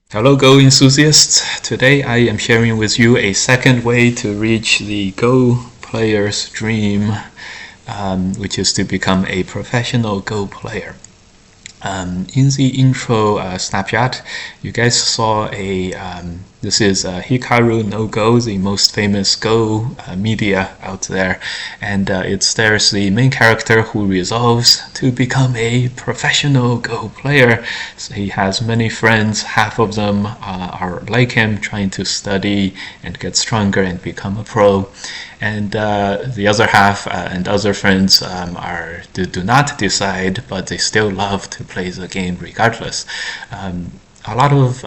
Hello, Go enthusiasts. Today I am sharing with you a second way to reach the Go player's dream, which is to become a professional Go player. In the intro snapshot, you guys saw this is Hikaru no Go, the most famous Go media out there, and there's the main character who resolves to become a professional Go player. So he has many friends, half of them are like him, trying to study and get stronger and become a pro, and the other half and other friends do not decide, but they still love to play the game regardless. A lot of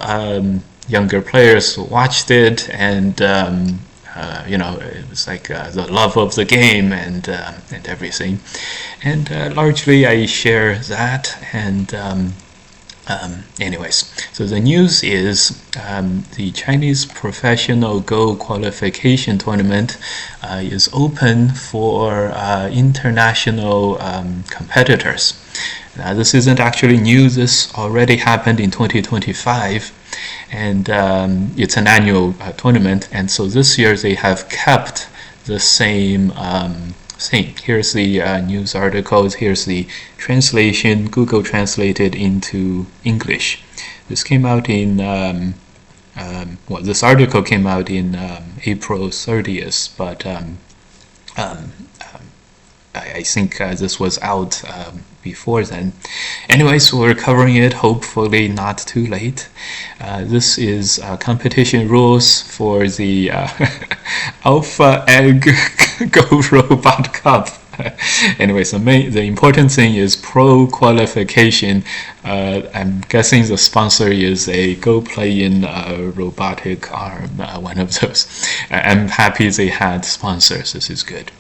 younger players watched it, and it was like the love of the game and everything. And largely, I share that. And anyways, so the news is the Chinese Professional Go Qualification Tournament is open for international competitors. Now, this isn't actually new. This already happened in 2025, and it's an annual tournament. And so this year they have kept the same thing. Here's the news articles. Here's the translation. Google translated into English. This came out in this article came out in April 30th, but I think this was out before then. Anyways, we're covering it, hopefully not too late. This is competition rules for the Alpha Egg Go Robot Cup. Anyways, the important thing is Pro-qualification. I'm guessing the sponsor is a Go Play-in robotic arm, one of those. I'm happy they had sponsors. This is good.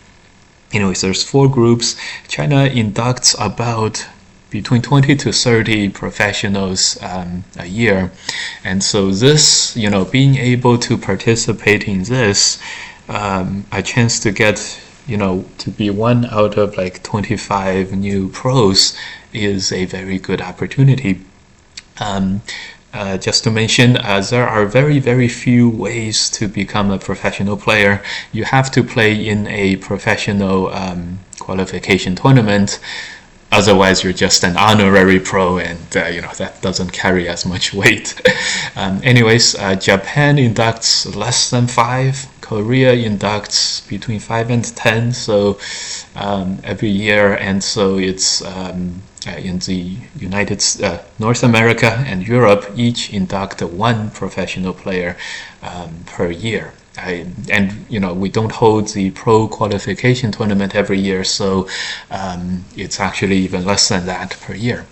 Anyways, there's 4 groups. China inducts about between 20 to 30 professionals a year. And so this, being able to participate in this, a chance to get, to be one out of like 25 new pros is a very good opportunity. Just to mention, there are very, very few ways to become a professional player. You have to play in a professional qualification tournament. Otherwise, you're just an honorary pro, and that doesn't carry as much weight. Anyways, Japan inducts less than 5. Korea inducts between 5 and 10. So every year, and so it's in the North America and Europe, each induct 1 professional player per year. We don't hold the Pro qualification tournament every year, so it's actually even less than that per year.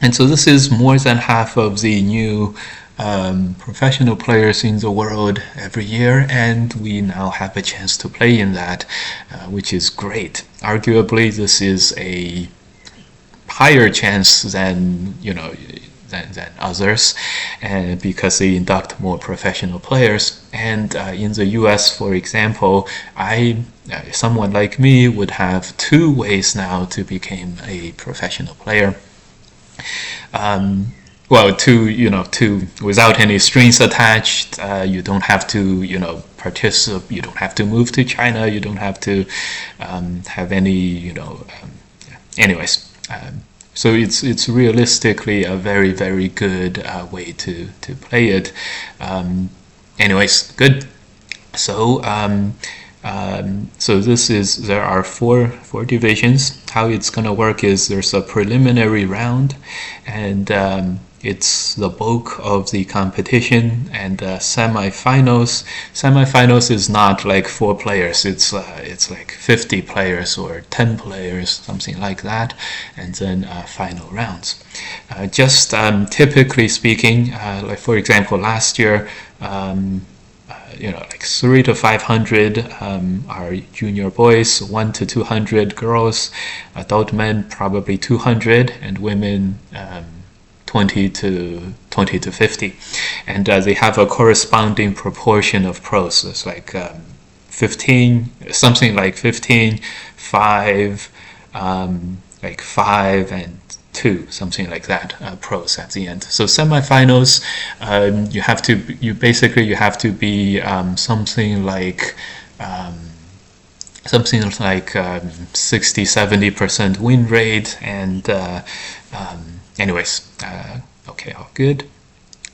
And so this is more than half of the new professional players in the world every year, and we now have a chance to play in that, which is great. Arguably, this is a higher chance than than others, and because they induct more professional players. And in the US, for example, someone like me would have 2 ways now to become a professional player. Two without any strings attached. You don't have to participate. You don't have to move to China. You don't have to have any anyways. So it's realistically a very, very good way to play it. Anyways, good. So there are four divisions. How it's gonna work is there's a preliminary round, and it's the bulk of the competition, and semifinals. Semifinals is not like 4 players. It's like 50 players or 10 players, something like that, and then final rounds. Just typically speaking, like for example, last year, like 3 to 500 are junior boys, 1 to 200 girls, adult men probably 200, and women 20 to 50, and they have a corresponding proportion of pros. So it's like 15, something like 15, 5, like 5 and 2, something like that, pros at the end. So semifinals, you basically have to be something like 60-70% win rate, and okay, all good.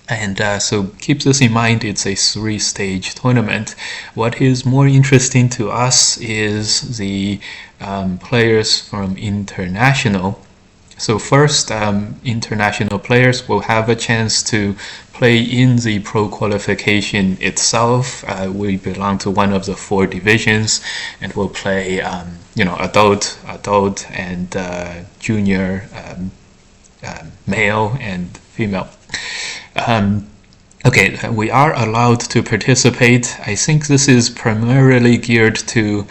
And so keep this in mind, it's a 3-stage tournament. What is more interesting to us is the players from international. So first, international players will have a chance to play in the pro qualification itself. We belong to one of the 4 divisions, and we'll play, adult, and junior, male and female. Okay, we are allowed to participate. I think this is primarily geared to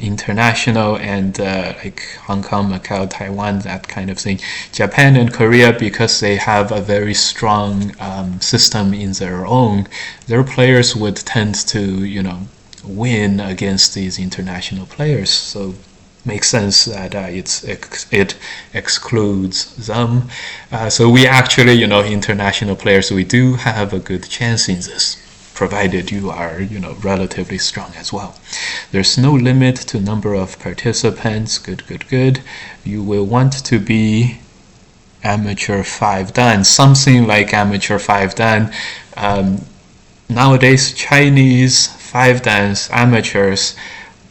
international and like Hong Kong, Macau, Taiwan, that kind of thing. Japan and Korea, because they have a very strong system in their own, their players would tend to, win against these international players. So makes sense that it excludes them. So we actually, international players, we do have a good chance in this, provided you are, relatively strong as well. There's no limit to number of participants. Good. You will want to be amateur 5 dan, something like amateur 5 dan. Nowadays, Chinese 5 dans amateurs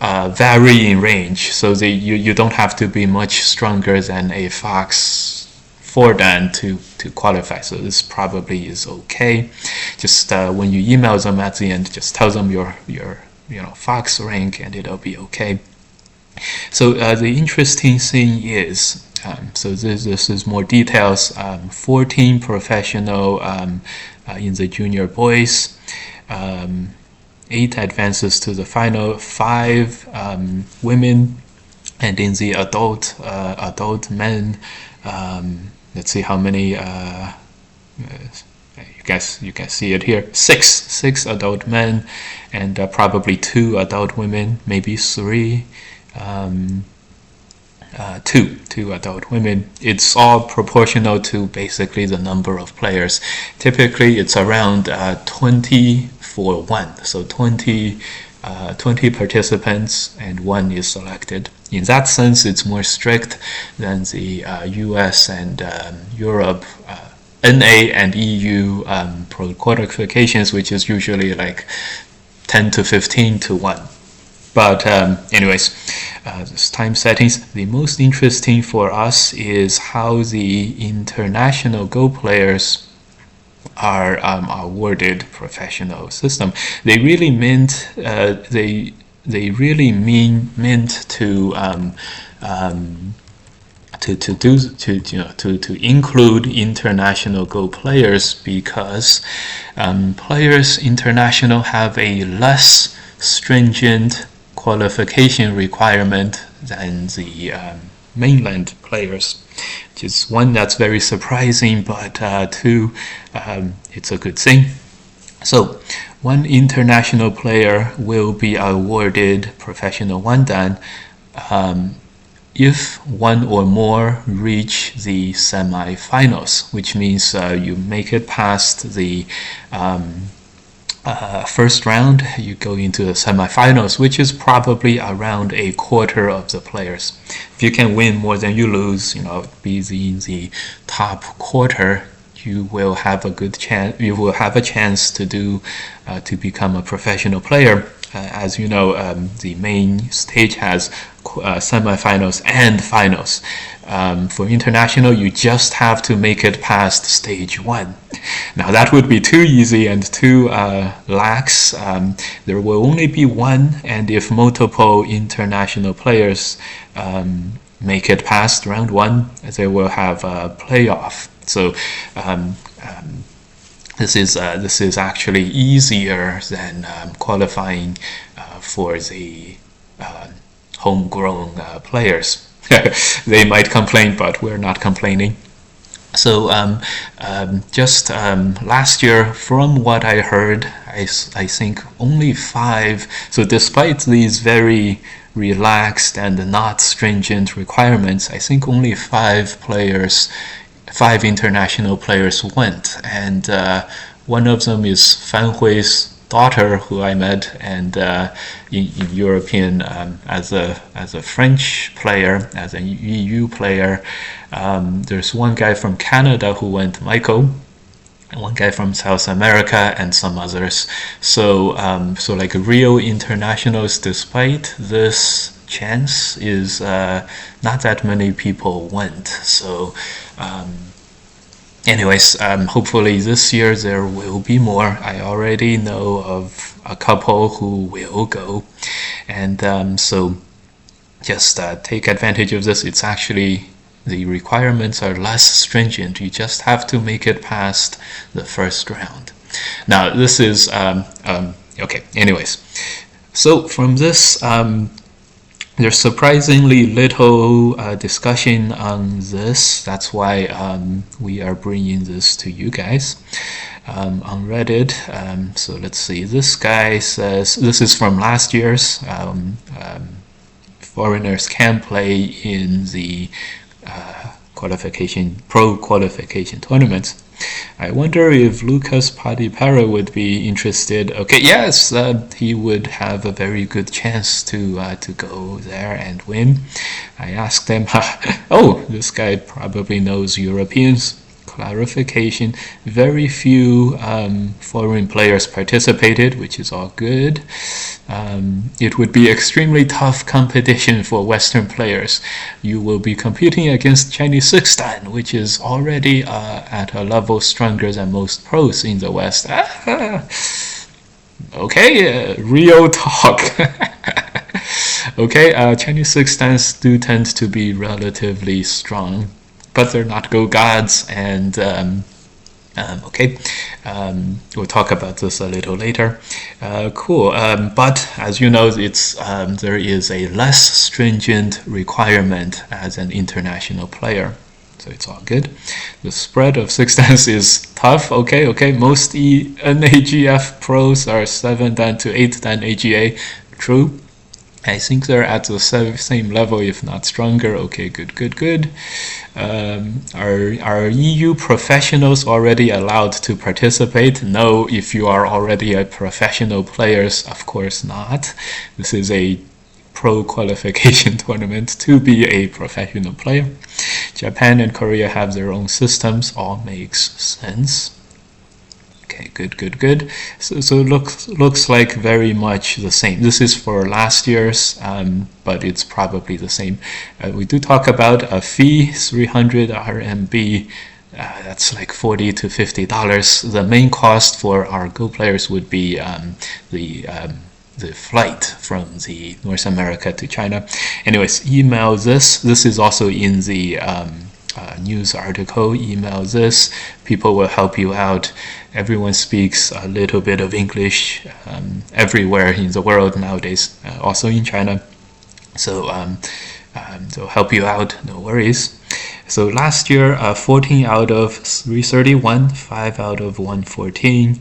vary in range, so you don't have to be much stronger than a Fox 4 dan to qualify. So this probably is okay. Just when you email them at the end, just tell them your Fox rank, and it'll be okay. So the interesting thing is, so this is more details. 14 professional in the junior boys. 8 advances to the final, 5 women, and in the adult men, let's see how many. You can see it here. 6 adult men, and probably 2 adult women, maybe 3. 2 adult women. It's all proportional to basically the number of players. Typically, it's around 20 for 1. So 20 participants and 1 is selected. In that sense, it's more strict than the US and Europe, NA and EU pro-qualifications, which is usually like 10 to 15 to 1. But anyways, this time settings, the most interesting for us is how the international Go players are awarded professional system. They really meant to include international Go players, because players international have a less stringent qualification requirement than the mainland players, which is one that's very surprising, but 2, it's a good thing. So 1 international player will be awarded professional 1 dan if 1 or more reach the semi-finals, which means you make it past the first round, you go into the semifinals, which is probably around a quarter of the players. If you can win more than you lose, be in the top quarter, you will have a good chance. You will have a chance to become a professional player. As you know, the main stage has semifinals and finals. For international, you just have to make it past stage 1. Now that would be too easy and too lax. There will only be 1, and if multiple international players make it past round 1, they will have a playoff. So this is actually easier than qualifying for the homegrown players. They might complain, but we're not complaining. So just last year, from what I heard, I think only 5. So despite these very relaxed and not stringent requirements, I think only 5 international players went, and one of them is Fan Hui's daughter, who I met, and in European as a French player, as an EU player. There's one guy from Canada who went, Michael, and one guy from South America, and some others. So like real internationals, despite this chance, is not that many people went. So anyways, hopefully this year there will be more. I already know of a couple who will go, and so just take advantage of this. It's actually, the requirements are less stringent. You just have to make it past the first round. Now this is okay. Anyways, so from this, there's surprisingly little discussion on this. That's why we are bringing this to you guys on Reddit. So let's see. This guy says, this is from last year's, foreigners can play in the Pro-qualification tournaments. I wonder if Lucas Padipara would be interested. Okay, yes, he would have a very good chance to go there and win. I asked him, oh, this guy probably knows Europeans. Clarification, very few foreign players participated, which is all good. It would be extremely tough competition for Western players. You will be competing against Chinese 6-dan, which is already at a level stronger than most pros in the West. Okay, real talk. Okay, Chinese 6-dans do tend to be relatively strong, but they're not go gods, and okay, we'll talk about this a little later. Cool, but as you know, it's there is a less stringent requirement as an international player, so it's all good. The spread of 6-dans is tough. Okay, most NAGF pros are 7-dan to 8-dan AGA. True. I think they're at the same level, if not stronger. Okay, good. Are EU professionals already allowed to participate? No, if you are already a professional player, of course not. This is a pro-qualification tournament to be a professional player. Japan and Korea have their own systems. All makes sense. Okay, good. So looks like very much the same. This is for last year's, but it's probably the same. We do talk about a fee, 300 RMB. That's like $40 to $50. The main cost for our Go players would be the flight from the North America to China. Anyways, email this. This is also in the news article. Email this. People will help you out. Everyone speaks a little bit of English everywhere in the world nowadays, also in China. So they'll help you out, no worries. So last year, 14 out of 331, 5 out of 114,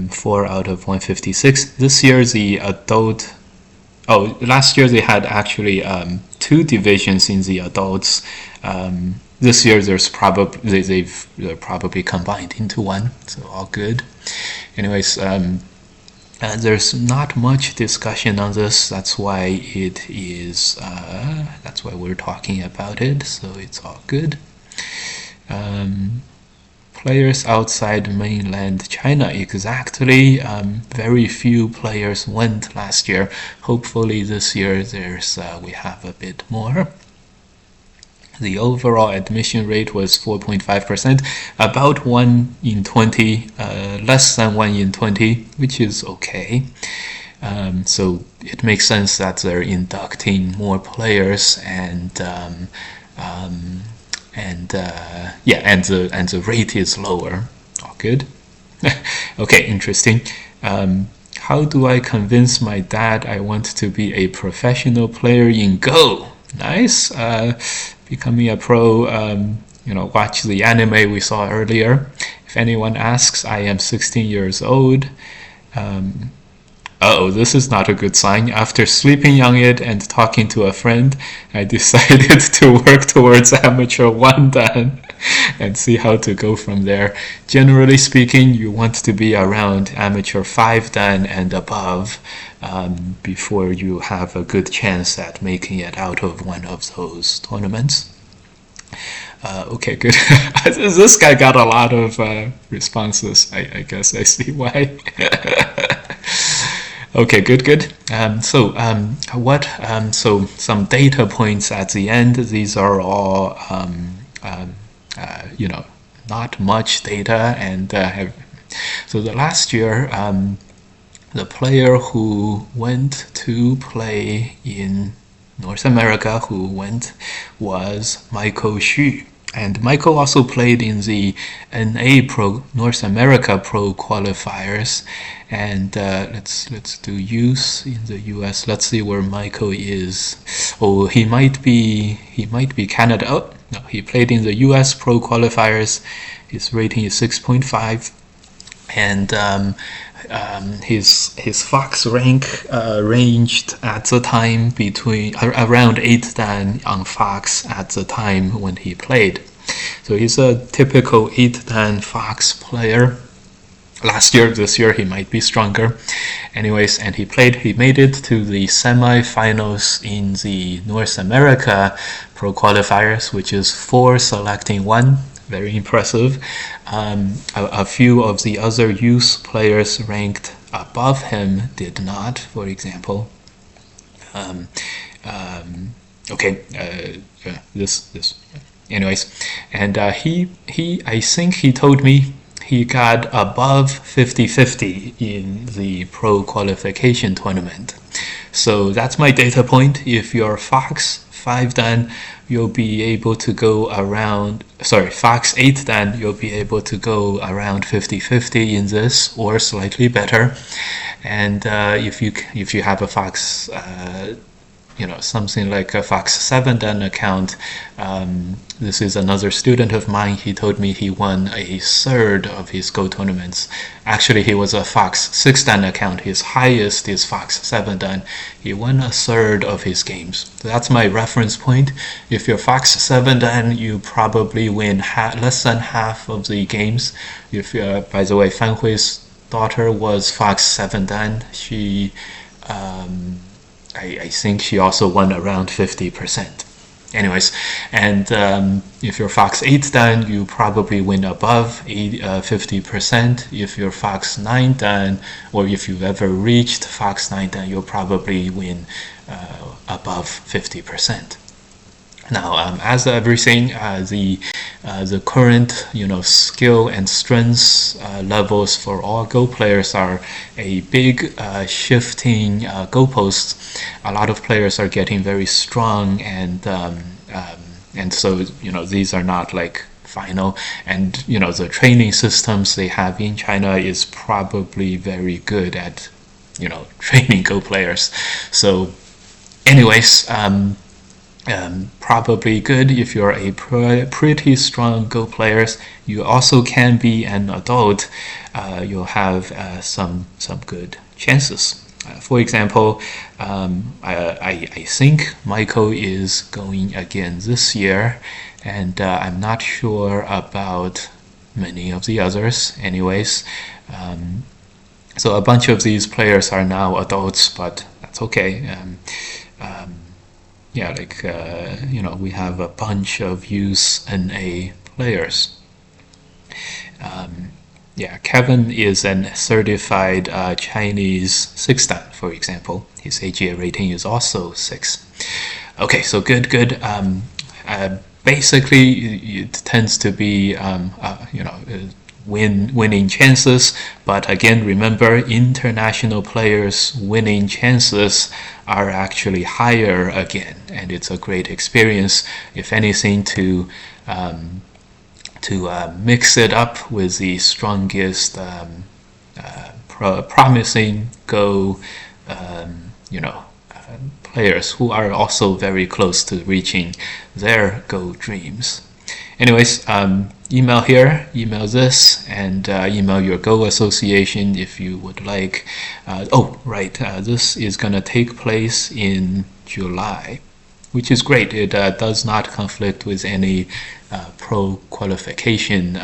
4 out of 156. This year, the adult... Oh, last year they had actually 2 divisions in the adults. This year they're probably combined into one, so all good. Anyways, there's not much discussion on this. That's why it is. That's why we're talking about it. So it's all good. Players outside mainland China, exactly. Very few players went last year. Hopefully this year we have a bit more. The overall admission rate was 4.5%, about 1 in 20, less than 1 in 20, which is okay. So it makes sense that they're inducting more players, and the rate is lower. All good. Okay, interesting. How do I convince my dad I want to be a professional player in Go? Nice. Becoming a pro, watch the anime we saw earlier. If anyone asks, I am 16 years old. Uh-oh, this is not a good sign. After sleeping on it and talking to a friend, I decided to work towards amateur 1 dan and see how to go from there. Generally speaking, you want to be around amateur 5 dan and above before you have a good chance at making it out of one of those tournaments. Okay, good. This guy got a lot of responses. I guess I see why. Okay, good. So some data points at the end. These are all, not much data, and so the last year, the player who went to play in North America was Michael Xu. And Michael also played in the NA Pro North America Pro qualifiers, and let's do use in the US. Let's see where Michael is. Oh, he might be Canada. Oh no, he played in the US Pro qualifiers. His rating is 6.5, and his Fox rank ranged at the time between around 8 dan on Fox at the time when he played. So he's a typical 8 dan Fox player. Last year, this year he might be stronger. Anyways, and he made it to the semi-finals in the North America Pro qualifiers, which is 4 selecting 1. Very impressive. A few of the other youth players ranked above him did not, for example. This. Anyways, and I think he told me he got above 50-50 in the Pro qualification tournament. So that's my data point. If you're Fox 5 dan, you'll be able to go around, Fox 8 dan, you'll be able to go around 50-50 in this, or slightly better. And if you have a Fox, something like a Fox 7 dan account, this is another student of mine. He told me he won a third of his Go tournaments. Actually, he was a Fox 6 dan account. His highest is Fox 7 dan. He won a third of his games. So that's my reference point. If you're Fox 7 dan, you probably win less than half of the games. If by the way, Fan Hui's daughter was Fox 7 dan. She I think she also won around 50%. Anyways, and if you're Fox 8 dan, you probably win above 50%. If you're Fox 9 dan, or if you've ever reached Fox 9 dan, you'll probably win above 50%. Now, as everything, the current skill and strengths levels for all Go players are a big shifting goalposts. A lot of players are getting very strong, and so these are not like final. And the training systems they have in China is probably very good at training Go players. So, anyways. Probably good if you're a pretty strong Go player. You also can be an adult. You'll have some good chances. For example, I think Michael is going again this year, and I'm not sure about many of the others. Anyways, so a bunch of these players are now adults, but that's okay. We have a bunch of youth NA players. Kevin is a certified Chinese 6 dan, for example. His AGA rating is also 6. Okay, so good. Basically, it tends to be winning chances, but again, remember, international players' winning chances are actually higher again, and it's a great experience, if anything, to mix it up with the strongest promising Go players who are also very close to reaching their Go dreams. Anyways, email here, email this, and email your Go association if you would like. This is going to take place in July, which is great. It does not conflict with any pro-qualification,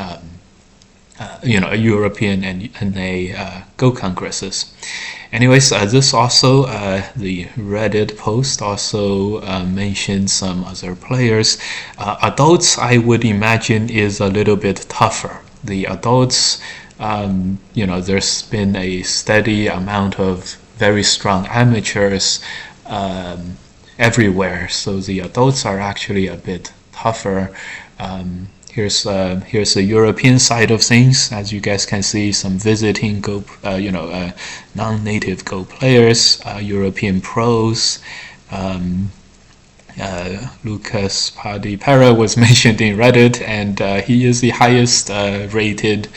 European and a Go congresses. Anyways, this also, the Reddit post also mentioned some other players. Adults, I would imagine, is a little bit tougher. The adults, there's been a steady amount of very strong amateurs everywhere, so the adults are actually a bit tougher. Here's the European side of things. As you guys can see, some visiting Go, non-native Go players, European pros. Lucas Padipera was mentioned in Reddit, and he is the highest rated,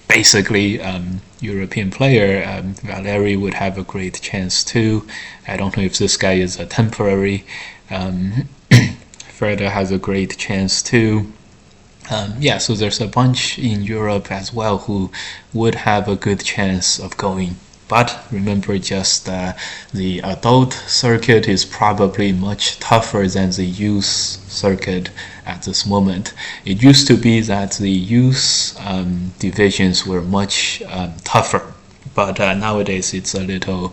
basically European player. Valeri would have a great chance too. I don't know if this guy is a temporary. Freda has a great chance too. So there's a bunch in Europe as well who would have a good chance of going. But remember, just the adult circuit is probably much tougher than the youth circuit at this moment. It used to be that the youth divisions were much tougher, but nowadays it's a little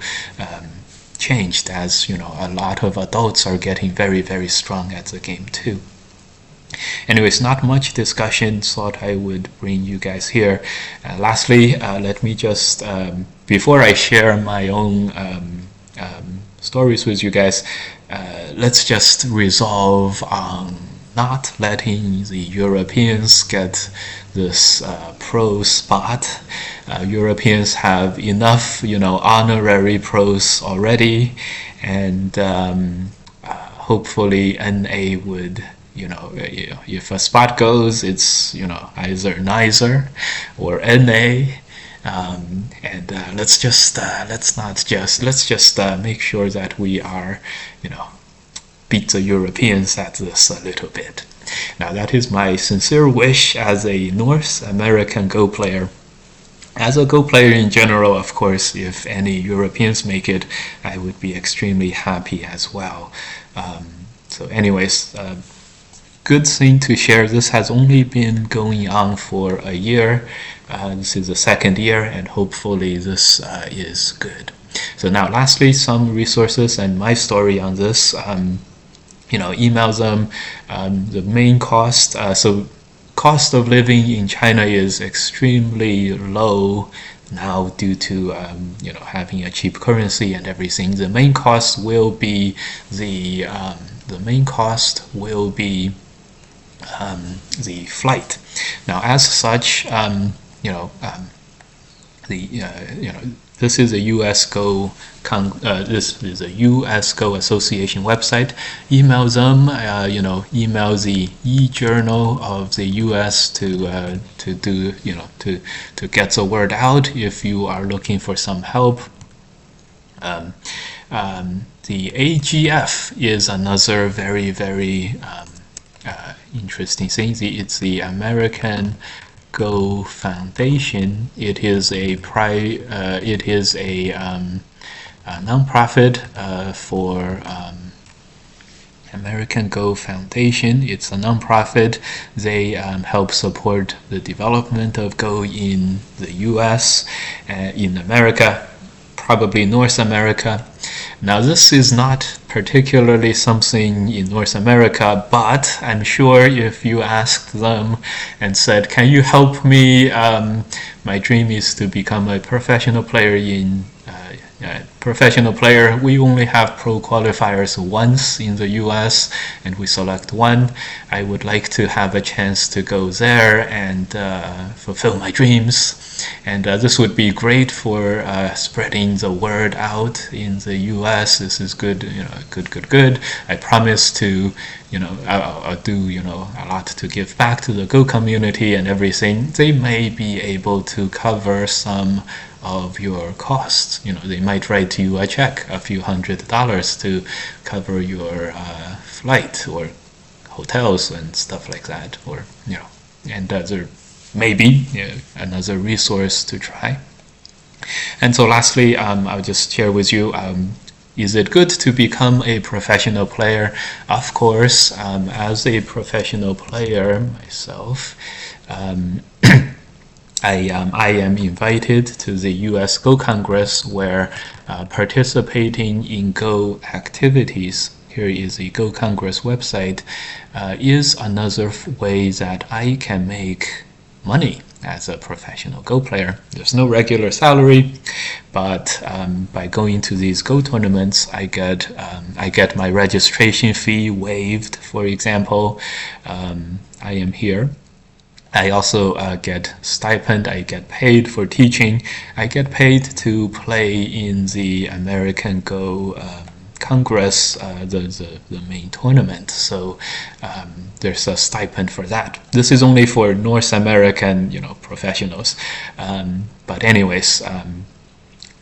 changed, as a lot of adults are getting very, very strong at the game too. Anyways, not much discussion, thought I would bring you guys here. Lastly, let me just, before I share my own stories with you guys, let's just resolve on not letting the Europeans get this pro spot. Europeans have enough, honorary pros already, and hopefully NA would, if a spot goes, it's either NIZER or NA. Let's just make sure that we are, beat the Europeans at this a little bit. Now, that is my sincere wish as a North American Go player. As a Go player in general, of course, if any Europeans make it, I would be extremely happy as well. So anyways, good thing to share. This has only been going on for a year. This is the second year, and hopefully this is good. So now, lastly, some resources and my story on this. Email them. The main cost. So cost of living in China is extremely low now due to having a cheap currency and everything. The main cost will be the flight. Now, as such, this is a US Go. This is a US Go Association website. Email them. Email the e-journal of the US to do to get the word out if you are looking for some help. The AGF is another very, very interesting thing. It's the American Go Foundation. It is a nonprofit for American Go Foundation. It's a nonprofit. They help support the development of Go in the US, in America, probably North America. Now, this is not particularly something in North America, but I'm sure if you asked them and said, can you help me? My dream is to become a professional player we only have pro qualifiers once in the US, and we select one. I would like to have a chance to go there and fulfill my dreams. And this would be great for spreading the word out in the US. This is good, good. I promise to, I'll do, a lot to give back to the Go community and everything. They may be able to cover some of your costs. They might write you a check, a few $100s to cover your flight, or hotels and stuff like that, or and other maybe another resource to try. And so lastly, I'll just share with you, is it good to become a professional player? Of course, as a professional player myself, I am invited to the US Go Congress, where participating in Go activities, here is the Go Congress website, is another way that I can make money as a professional Go player. There's no regular salary, but by going to these Go tournaments, I get my registration fee waived. For example, I am here. I also get stipend. I get paid for teaching. I get paid to play in the American Go Congress, the main tournament. So there's a stipend for that. This is only for North American, professionals. But anyways,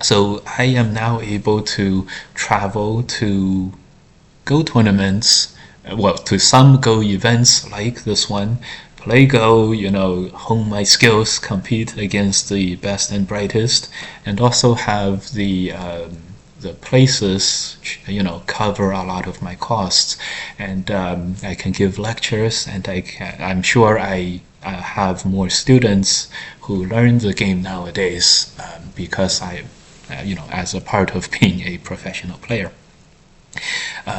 so I am now able to travel to Go tournaments, to some Go events like this one, play Go, hone my skills, compete against the best and brightest, and also have the places, cover a lot of my costs, and I can give lectures, and I'm sure I have more students who learn the game nowadays because I, as a part of being a professional player.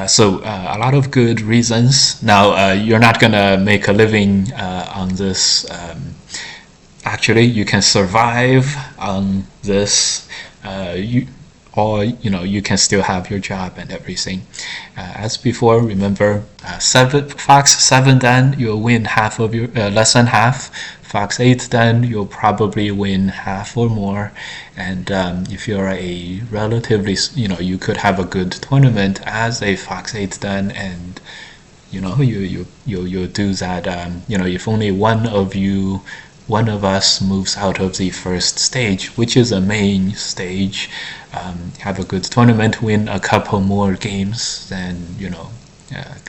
So a lot of good reasons. Now, you're not gonna make a living on this. Actually, you can survive on this. Or you can still have your job and everything. As before, remember, Fox 7 Dan, you'll win half of your less than half. Fox 8 Dan, you'll probably win half or more. And if you're a relatively, you could have a good tournament as a Fox 8 Dan, and you'll do that. If only one of us moves out of the first stage, which is a main stage, have a good tournament, win a couple more games, then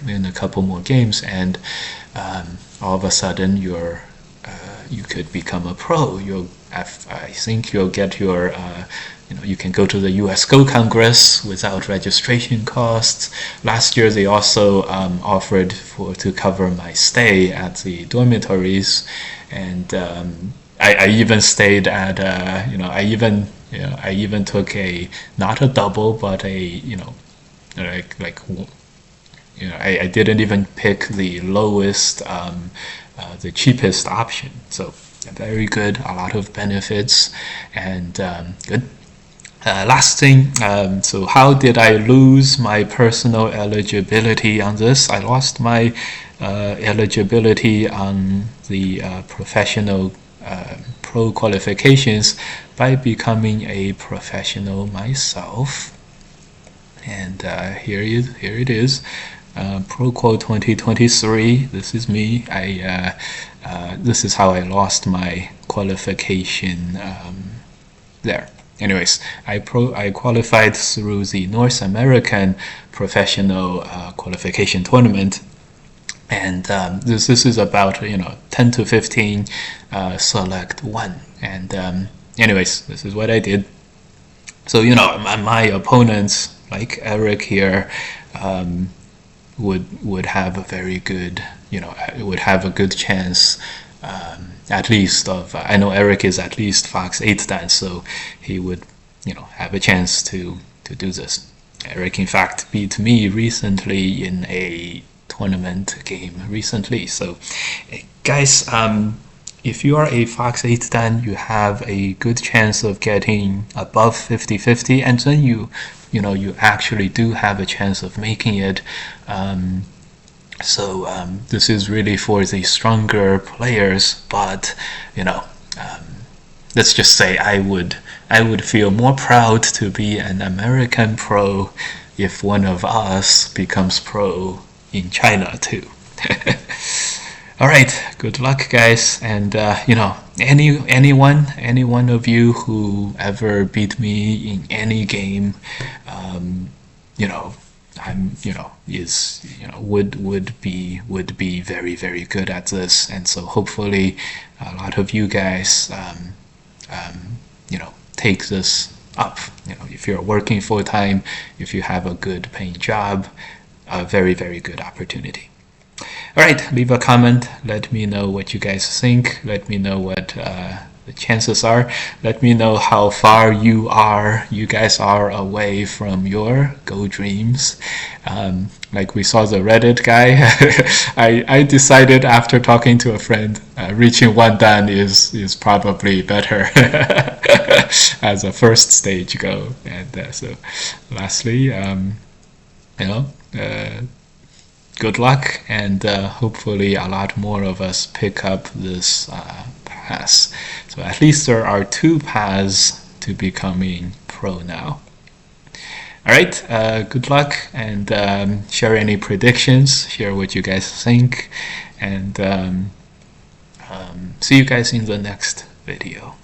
win a couple more games, and all of a sudden you could become a pro. I think you'll get your you can go to the US Go Congress without registration costs. Last year they also offered to cover my stay at the dormitories, and I even stayed at I even took not a double, but I didn't even pick the lowest, the cheapest option. So very good, a lot of benefits, and good. Last thing, so how did I lose my personal eligibility on this? I lost my eligibility on the professional pro qualifications by becoming a professional myself. And here it is, Pro-qual 2023. This is me. This is how I lost my qualification there. Anyways, I qualified through the North American Professional Qualification Tournament, and this is about 10 to 15 select one. And anyways, this is what I did. So my opponents, like Eric here, would have a very good, would have a good chance. At least of, I know Eric is at least Fox 8 Dan, so he would, have a chance to do this. Eric, in fact, beat me recently in a tournament game recently. So, guys, if you are a Fox 8 Dan, you have a good chance of getting above 50-50, and then you actually do have a chance of making it. So this is really for the stronger players, but let's just say I would feel more proud to be an American pro if one of us becomes pro in China too. All right, good luck, guys, and any one of you who ever beat me in any game, would be very, very good at this. And so hopefully a lot of you guys take this up. If you're working full-time, if you have a good paying job, a very, very good opportunity. All right, leave a comment. Let me know what you guys think. Let me know what the chances are. Let me know how far you guys are away from your Go dreams. Like we saw the Reddit guy, I decided after talking to a friend, reaching 1 dan is probably better as a first stage goal. And so lastly, good luck, and hopefully a lot more of us pick up this path. So at least there are 2 paths to becoming pro now. All right, good luck, and share any predictions, share what you guys think, and see you guys in the next video.